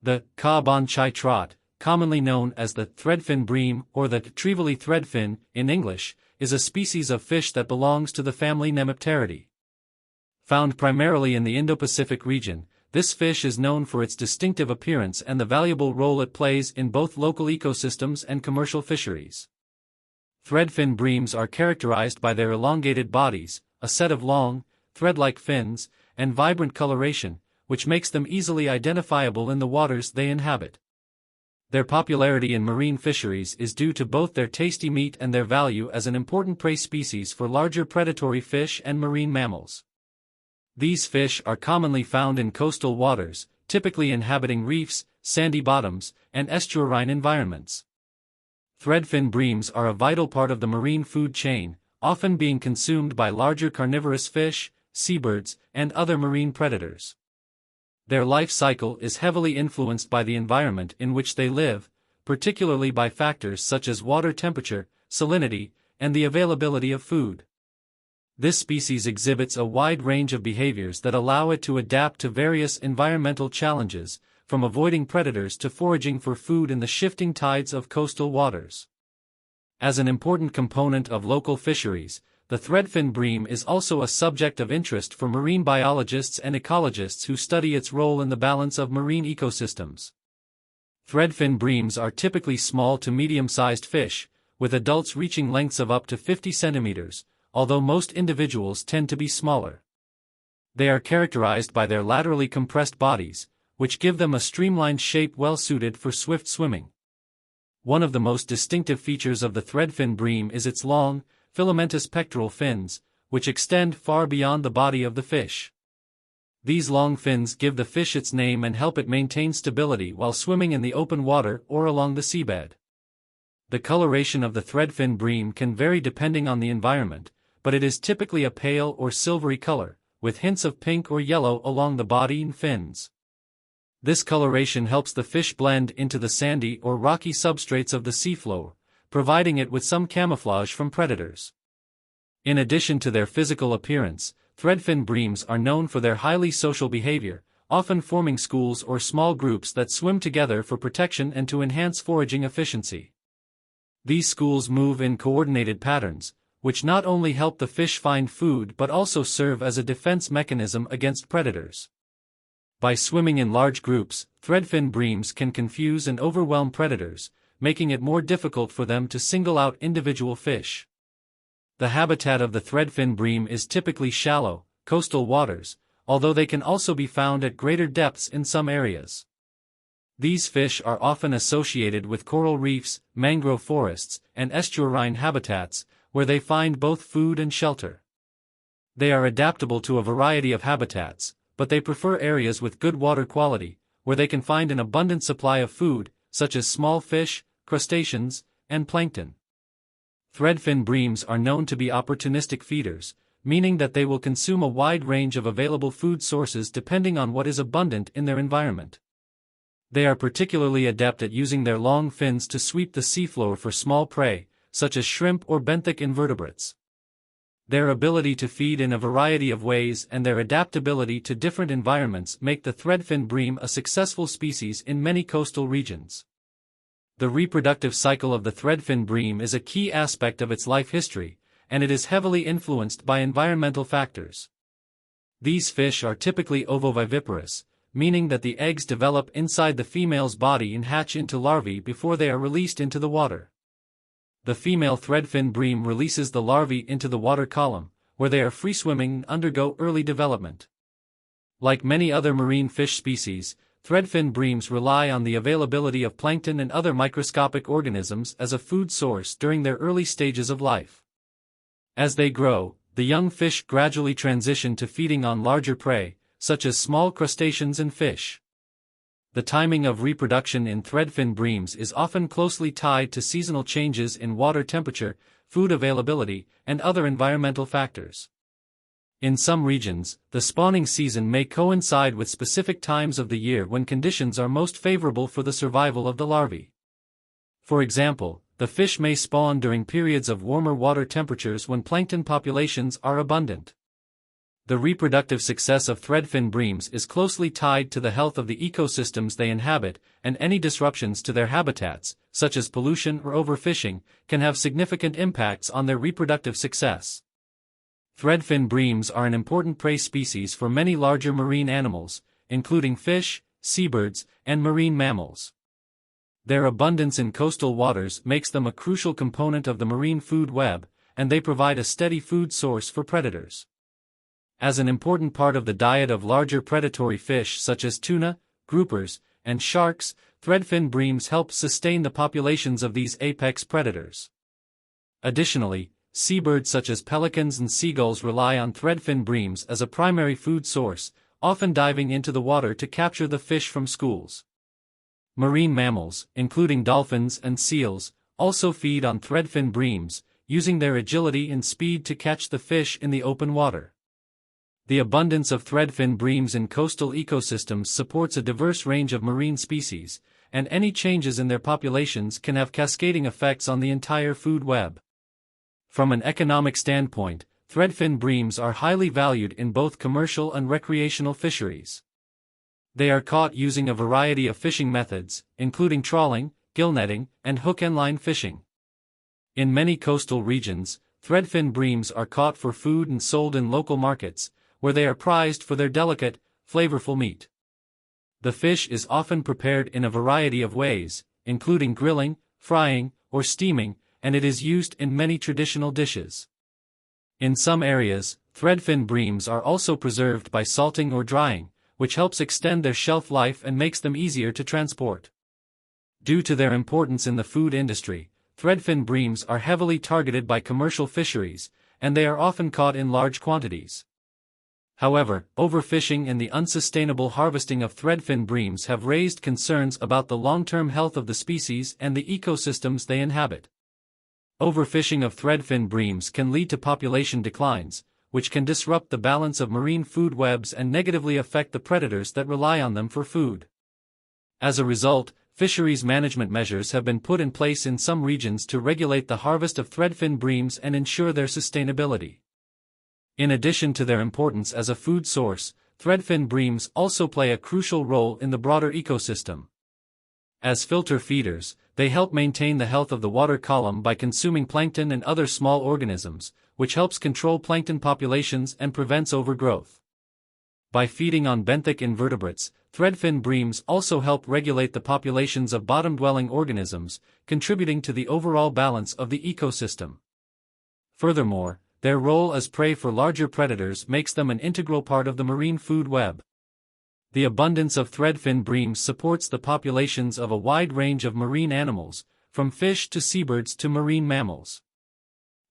The Ka-bon chai trot, commonly known as the threadfin bream or the Trevally threadfin in English, is a species of fish that belongs to the family Nemipteridae. Found primarily in the Indo-Pacific region, this fish is known for its distinctive appearance and the valuable role it plays in both local ecosystems and commercial fisheries. Threadfin breams are characterized by their elongated bodies, a set of long, thread-like fins, and vibrant coloration, which makes them easily identifiable in the waters they inhabit. Their popularity in marine fisheries is due to both their tasty meat and their value as an important prey species for larger predatory fish and marine mammals. These fish are commonly found in coastal waters, typically inhabiting reefs, sandy bottoms, and estuarine environments. Threadfin breams are a vital part of the marine food chain, often being consumed by larger carnivorous fish, seabirds, and other marine predators. Their life cycle is heavily influenced by the environment in which they live, particularly by factors such as water temperature, salinity, and the availability of food. This species exhibits a wide range of behaviors that allow it to adapt to various environmental challenges, from avoiding predators to foraging for food in the shifting tides of coastal waters. As an important component of local fisheries, the threadfin bream is also a subject of interest for marine biologists and ecologists who study its role in the balance of marine ecosystems. Threadfin breams are typically small to medium-sized fish, with adults reaching lengths of up to 50 centimeters, although most individuals tend to be smaller. They are characterized by their laterally compressed bodies, which give them a streamlined shape well suited for swift swimming. One of the most distinctive features of the threadfin bream is its long, filamentous pectoral fins, which extend far beyond the body of the fish. These long fins give the fish its name and help it maintain stability while swimming in the open water or along the seabed. The coloration of the threadfin bream can vary depending on the environment, but it is typically a pale or silvery color, with hints of pink or yellow along the body and fins. This coloration helps the fish blend into the sandy or rocky substrates of the seafloor, providing it with some camouflage from predators. In addition to their physical appearance, threadfin breams are known for their highly social behavior, often forming schools or small groups that swim together for protection and to enhance foraging efficiency. These schools move in coordinated patterns, which not only help the fish find food but also serve as a defense mechanism against predators. By swimming in large groups, threadfin breams can confuse and overwhelm predators, making it more difficult for them to single out individual fish. The habitat of the threadfin bream is typically shallow, coastal waters, although they can also be found at greater depths in some areas. These fish are often associated with coral reefs, mangrove forests, and estuarine habitats, where they find both food and shelter. They are adaptable to a variety of habitats, but they prefer areas with good water quality, where they can find an abundant supply of food, such as small fish, crustaceans, and plankton. Threadfin breams are known to be opportunistic feeders, meaning that they will consume a wide range of available food sources depending on what is abundant in their environment. They are particularly adept at using their long fins to sweep the seafloor for small prey, such as shrimp or benthic invertebrates. Their ability to feed in a variety of ways and their adaptability to different environments make the threadfin bream a successful species in many coastal regions. The reproductive cycle of the threadfin bream is a key aspect of its life history, and it is heavily influenced by environmental factors. These fish are typically ovoviviparous, meaning that the eggs develop inside the female's body and hatch into larvae before they are released into the water. The female threadfin bream releases the larvae into the water column, where they are free-swimming and undergo early development. Like many other marine fish species, threadfin breams rely on the availability of plankton and other microscopic organisms as a food source during their early stages of life. As they grow, the young fish gradually transition to feeding on larger prey, such as small crustaceans and fish. The timing of reproduction in threadfin breams is often closely tied to seasonal changes in water temperature, food availability, and other environmental factors. In some regions, the spawning season may coincide with specific times of the year when conditions are most favorable for the survival of the larvae. For example, the fish may spawn during periods of warmer water temperatures when plankton populations are abundant. The reproductive success of threadfin breams is closely tied to the health of the ecosystems they inhabit, and any disruptions to their habitats, such as pollution or overfishing, can have significant impacts on their reproductive success. Threadfin breams are an important prey species for many larger marine animals, including fish, seabirds, and marine mammals. Their abundance in coastal waters makes them a crucial component of the marine food web, and they provide a steady food source for predators. As an important part of the diet of larger predatory fish such as tuna, groupers, and sharks, threadfin breams help sustain the populations of these apex predators. Additionally, seabirds such as pelicans and seagulls rely on threadfin breams as a primary food source, often diving into the water to capture the fish from schools. Marine mammals, including dolphins and seals, also feed on threadfin breams, using their agility and speed to catch the fish in the open water. The abundance of threadfin breams in coastal ecosystems supports a diverse range of marine species, and any changes in their populations can have cascading effects on the entire food web. From an economic standpoint, threadfin breams are highly valued in both commercial and recreational fisheries. They are caught using a variety of fishing methods, including trawling, gill netting, and hook and line fishing. In many coastal regions, threadfin breams are caught for food and sold in local markets, where they are prized for their delicate, flavorful meat. The fish is often prepared in a variety of ways, including grilling, frying, or steaming, and it is used in many traditional dishes. In some areas, threadfin breams are also preserved by salting or drying, which helps extend their shelf life and makes them easier to transport. Due to their importance in the food industry, threadfin breams are heavily targeted by commercial fisheries, and they are often caught in large quantities. However, overfishing and the unsustainable harvesting of threadfin breams have raised concerns about the long-term health of the species and the ecosystems they inhabit. Overfishing of threadfin breams can lead to population declines, which can disrupt the balance of marine food webs and negatively affect the predators that rely on them for food. As a result, fisheries management measures have been put in place in some regions to regulate the harvest of threadfin breams and ensure their sustainability. In addition to their importance as a food source, threadfin breams also play a crucial role in the broader ecosystem. As filter feeders, they help maintain the health of the water column by consuming plankton and other small organisms, which helps control plankton populations and prevents overgrowth. By feeding on benthic invertebrates, threadfin breams also help regulate the populations of bottom-dwelling organisms, contributing to the overall balance of the ecosystem. Furthermore, their role as prey for larger predators makes them an integral part of the marine food web. The abundance of threadfin breams supports the populations of a wide range of marine animals, from fish to seabirds to marine mammals.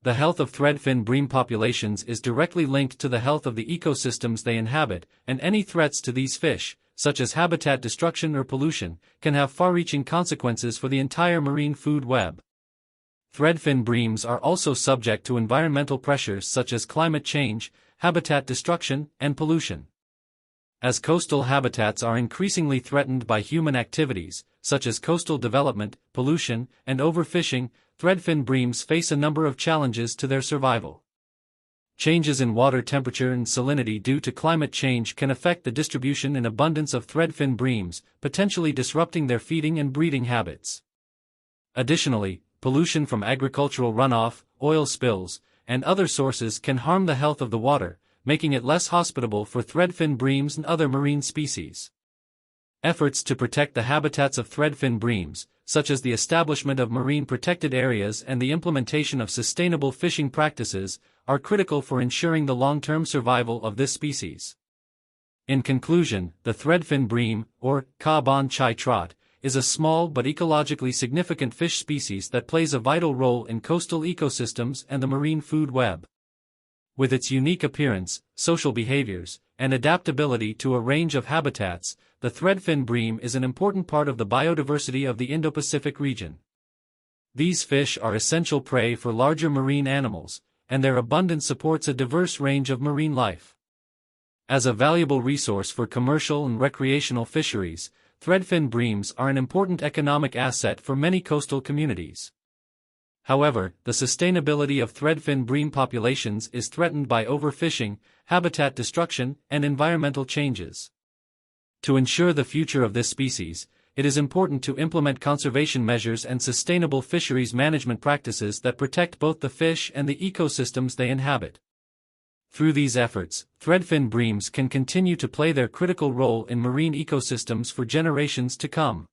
The health of threadfin bream populations is directly linked to the health of the ecosystems they inhabit, and any threats to these fish, such as habitat destruction or pollution, can have far-reaching consequences for the entire marine food web. Threadfin breams are also subject to environmental pressures such as climate change, habitat destruction, and pollution. As coastal habitats are increasingly threatened by human activities, such as coastal development, pollution, and overfishing, threadfin breams face a number of challenges to their survival. Changes in water temperature and salinity due to climate change can affect the distribution and abundance of threadfin breams, potentially disrupting their feeding and breeding habits. Additionally, pollution from agricultural runoff, oil spills, and other sources can harm the health of the water, making it less hospitable for threadfin breams and other marine species. Efforts to protect the habitats of threadfin breams, such as the establishment of marine protected areas and the implementation of sustainable fishing practices, are critical for ensuring the long-term survival of this species. In conclusion, the threadfin bream, or Ka-ban chai trot, is a small but ecologically significant fish species that plays a vital role in coastal ecosystems and the marine food web. With its unique appearance, social behaviors, and adaptability to a range of habitats, the threadfin bream is an important part of the biodiversity of the Indo-Pacific region. These fish are essential prey for larger marine animals, and their abundance supports a diverse range of marine life. As a valuable resource for commercial and recreational fisheries, threadfin breams are an important economic asset for many coastal communities. However, the sustainability of threadfin bream populations is threatened by overfishing, habitat destruction, and environmental changes. To ensure the future of this species, it is important to implement conservation measures and sustainable fisheries management practices that protect both the fish and the ecosystems they inhabit. Through these efforts, threadfin breams can continue to play their critical role in marine ecosystems for generations to come.